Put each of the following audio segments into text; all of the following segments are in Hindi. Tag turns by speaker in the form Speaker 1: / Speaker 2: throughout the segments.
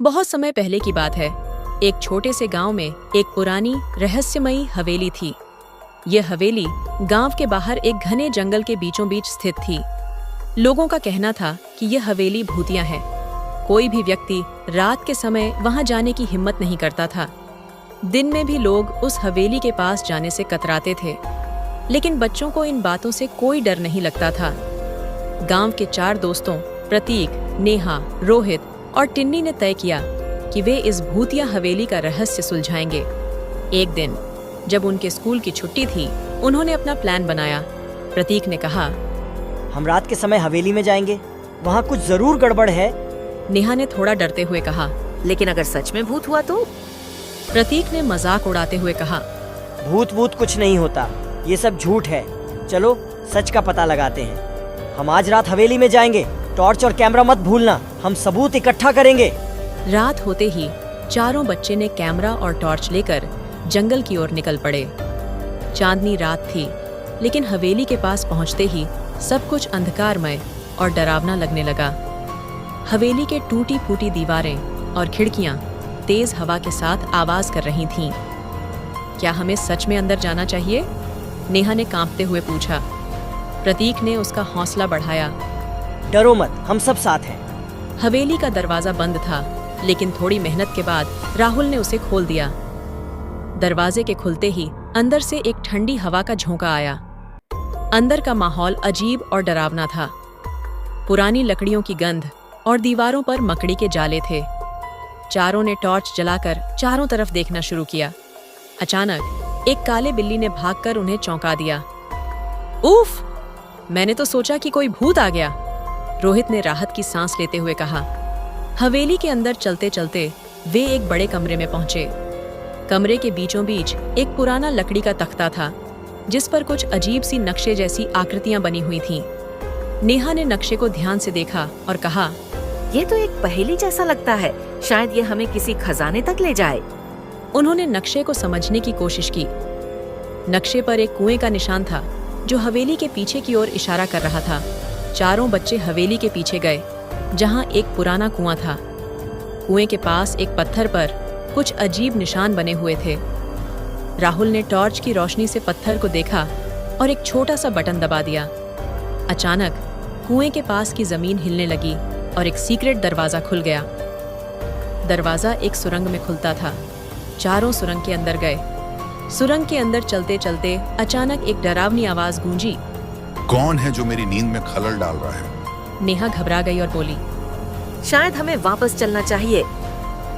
Speaker 1: बहुत समय पहले की बात है। एक छोटे से गांव में एक पुरानी रहस्यमयी हवेली थी। यह हवेली गांव के बाहर एक घने जंगल के बीचों बीच स्थित थी। लोगों का कहना था कि यह हवेली भूतिया है। कोई भी व्यक्ति रात के समय वहां जाने की हिम्मत नहीं करता था। दिन में भी लोग उस हवेली के पास जाने से कतराते थे, लेकिन बच्चों को इन बातों से कोई डर नहीं लगता था। गांव के 4 दोस्तों प्रतीक, नेहा, रोहित और टिन्नी ने तय किया कि वे इस भूतिया हवेली का रहस्य सुलझाएंगे। एक दिन जब उनके स्कूल की छुट्टी थी, उन्होंने अपना प्लान बनाया। प्रतीक ने कहा,
Speaker 2: हम रात के समय हवेली में जाएंगे, वहाँ कुछ जरूर गड़बड़ है।
Speaker 1: नेहा ने थोड़ा डरते हुए कहा,
Speaker 3: लेकिन अगर सच में भूत हुआ तो?
Speaker 1: प्रतीक ने मजाक उड़ाते हुए कहा,
Speaker 2: भूत कुछ नहीं होता, ये सब झूठ है। चलो सच का पता लगाते हैं। हम आज रात हवेली में जाएंगे। टॉर्च और कैमरा मत भूलना, हम सबूत इकट्ठा करेंगे।
Speaker 1: रात होते ही चारों बच्चे ने कैमरा और टॉर्च लेकर जंगल की ओर निकल पड़े। चांदनी रात थी, लेकिन हवेली के पास पहुंचते ही सब कुछ अंधकारमय और डरावना लगने लगा। हवेली के टूटी फूटी दीवारें और खिड़कियां तेज हवा के साथ आवाज कर रही थीं। क्या हमें सच में अंदर जाना चाहिए? नेहा ने कांपते हुए पूछा। प्रतीक ने उसका हौसला बढ़ाया,
Speaker 2: डरो मत, हम सब साथ हैं।
Speaker 1: हवेली का दरवाजा बंद था, लेकिन थोड़ी मेहनत के बाद राहुल ने उसे खोल दिया। दरवाजे के खुलते ही अंदर से एक ठंडी हवा का झोंका आया। अंदर का माहौल अजीब और डरावना था। पुरानी लकड़ियों की गंध और दीवारों पर मकड़ी के जाले थे। चारों ने टॉर्च जलाकर चारों तरफ देखना शुरू किया। अचानक एक काले बिल्ली ने भागकर उन्हें चौंका दिया। उफ! मैंने तो सोचा कि कोई भूत आ गया, रोहित ने राहत की सांस लेते हुए कहा। हवेली के अंदर चलते चलते वे एक बड़े कमरे में पहुंचे। कमरे के बीचों बीच एक पुराना लकड़ी का तख्ता था, जिस पर कुछ अजीब सी नक्शे जैसी आकृतियां बनी हुई थीं। नेहा ने नक्शे को ध्यान से देखा और कहा,
Speaker 3: ये तो एक पहेली जैसा लगता है, शायद ये हमें किसी खजाने तक ले जाए।
Speaker 1: उन्होंने नक्शे को समझने की कोशिश की। नक्शे पर एक कुएं का निशान था, जो हवेली के पीछे की ओर इशारा कर रहा था। चारों बच्चे हवेली के पीछे गए, जहां एक पुराना कुआं था। कुएं के पास एक पत्थर पर कुछ अजीब निशान बने हुए थे। राहुल ने टॉर्च की रोशनी से पत्थर को देखा और एक छोटा सा बटन दबा दिया। अचानक कुएं के पास की जमीन हिलने लगी और एक सीक्रेट दरवाजा खुल गया। दरवाजा एक सुरंग में खुलता था। चारों सुरंग के अंदर गए। सुरंग के अंदर चलते चलते अचानक एक डरावनी आवाज गूंजी।
Speaker 4: कौन है जो मेरी नींद में खलल डाल रहा है?
Speaker 1: नेहा घबरा गई और बोली,
Speaker 3: शायद हमें वापस चलना चाहिए।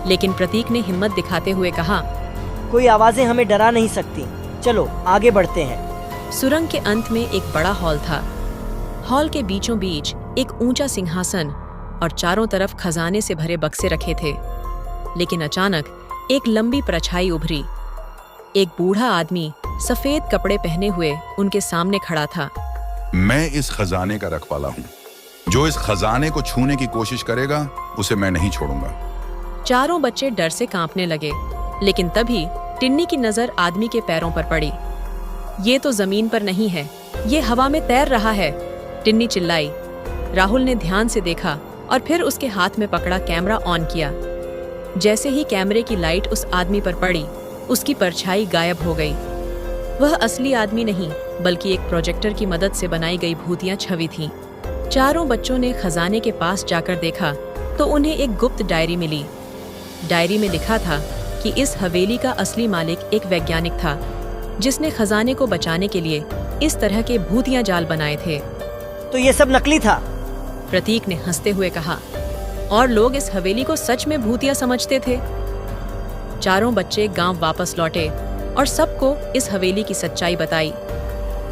Speaker 1: लेकिन प्रतीक ने हिम्मत दिखाते हुए कहा,
Speaker 2: कोई आवाजें हमें डरा नहीं सकती, चलो आगे बढ़ते हैं।
Speaker 1: सुरंग के अंत में एक बड़ा हॉल था। हॉल के बीचों बीच एक ऊंचा सिंहासन और चारों तरफ खजाने से भरे बक्से रखे थे। लेकिन अचानक एक लंबी परछाई उभरी। एक बूढ़ा आदमी सफेद कपड़े पहने हुए उनके सामने खड़ा था।
Speaker 4: मैं इस खजाने का रखवाला हूँ। जो इस खजाने को छूने की कोशिश करेगा, उसे मैं नहीं छोड़ूंगा।
Speaker 1: चारों बच्चे डर से कांपने लगे, लेकिन तभी टिन्नी की नजर आदमी के पैरों पर पड़ी। ये तो जमीन पर नहीं है, ये हवा में तैर रहा है, टिन्नी चिल्लाई। राहुल ने ध्यान से देखा और फिर उसके हाथ में पकड़ा कैमरा ऑन किया। जैसे ही कैमरे की लाइट उस आदमी पर पड़ी, उसकी परछाई गायब हो गई। वह असली आदमी नहीं, बल्कि एक प्रोजेक्टर की मदद से बनाई गई भूतिया छवि थी। चारों बच्चों ने खजाने के पास जाकर देखा तो उन्हें एक गुप्त डायरी मिली। डायरी में लिखा था कि इस हवेली का असली मालिक एक वैज्ञानिक था, जिसने खजाने को बचाने के लिए इस तरह के भूतिया जाल बनाए थे।
Speaker 2: तो ये सब नकली था?
Speaker 1: प्रतीक ने हंसते हुए कहा, और लोग इस हवेली को सच में भूतिया समझते थे। चारों बच्चे गांव वापस लौटे और सबको इस हवेली की सच्चाई बताई।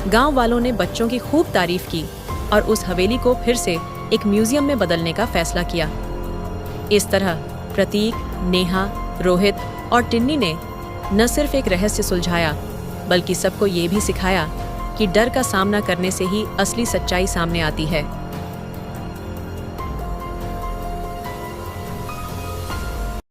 Speaker 1: गांव वालों ने बच्चों की खूब तारीफ की और उस हवेली को फिर से एक म्यूजियम में बदलने का फैसला किया। इस तरह प्रतीक, नेहा, रोहित और टिन्नी ने न सिर्फ एक रहस्य सुलझाया, बल्कि सबको ये भी सिखाया कि डर का सामना करने से ही असली सच्चाई सामने आती है।